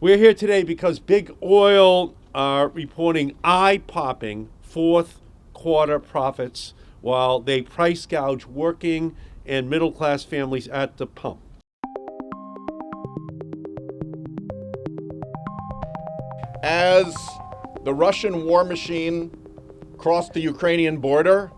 We're here today because big oil are reporting eye-popping fourth quarter profits while they price gouge working and middle-class families at the pump. As the Russian war machine crossed the Ukrainian border,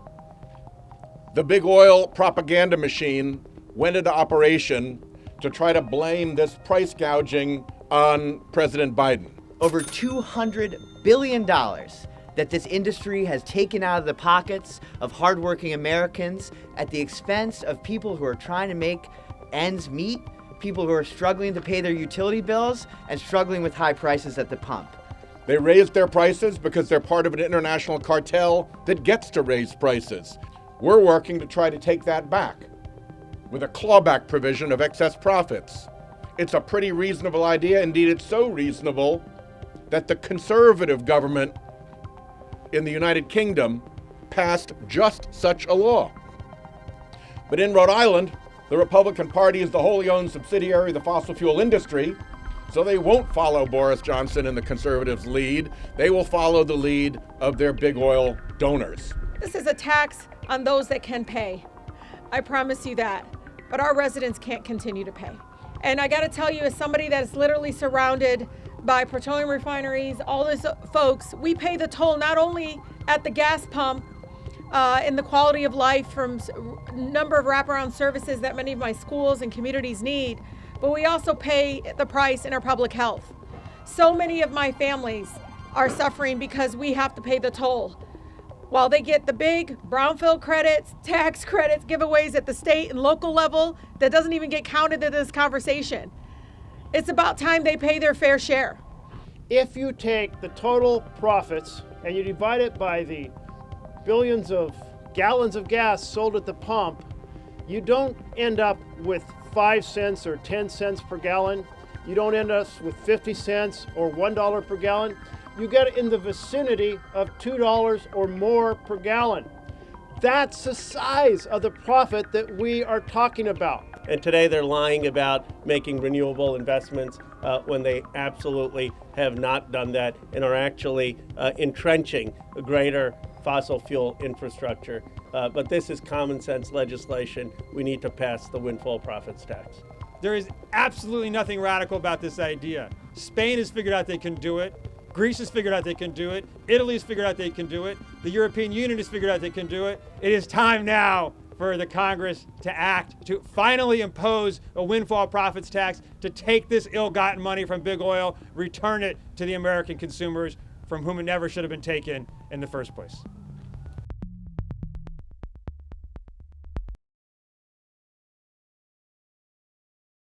the big oil propaganda machine went into operation to try to blame this price gouging on President Biden. Over $200 billion that this industry has taken out of the pockets of hardworking Americans at the expense of people who are trying to make ends meet, people who are struggling to pay their utility bills and struggling with high prices at the pump. They raised their prices because they're part of an international cartel that gets to raise prices. We're working to try to take that back with a clawback provision of excess profits. It's a pretty reasonable idea. Indeed, it's so reasonable that the conservative government in the United Kingdom passed just such a law. But in Rhode Island, the Republican Party is the wholly owned subsidiary of the fossil fuel industry, so they won't follow Boris Johnson and the conservatives' lead. They will follow the lead of their big oil donors. This is a tax on those that can pay. I promise you that. But our residents can't continue to pay. And I gotta tell you, as somebody that is literally surrounded by petroleum refineries, all these folks, we pay the toll not only at the gas pump in the quality of life from number of wraparound services that many of my schools and communities need, but we also pay the price in our public health. So many of my families are suffering because we have to pay the toll. While they get the big brownfield credits, tax credits, giveaways at the state and local level, that doesn't even get counted in this conversation. It's about time they pay their fair share. If you take the total profits and you divide it by the billions of gallons of gas sold at the pump, you don't end up with 5 cents or 10 cents per gallon. You don't end up with 50 cents or $1 per gallon. You get in the vicinity of $2 or more per gallon. That's the size of the profit that we are talking about. And today they're lying about making renewable investments when they absolutely have not done that and are actually entrenching a greater fossil fuel infrastructure. But this is common sense legislation. We need to pass the windfall profits tax. There is absolutely nothing radical about this idea. Spain has figured out they can do it. Greece has figured out they can do it. Italy has figured out they can do it. The European Union has figured out they can do it. It is time now for the Congress to act, to finally impose a windfall profits tax, to take this ill-gotten money from big oil, return it to the American consumers from whom it never should have been taken in the first place.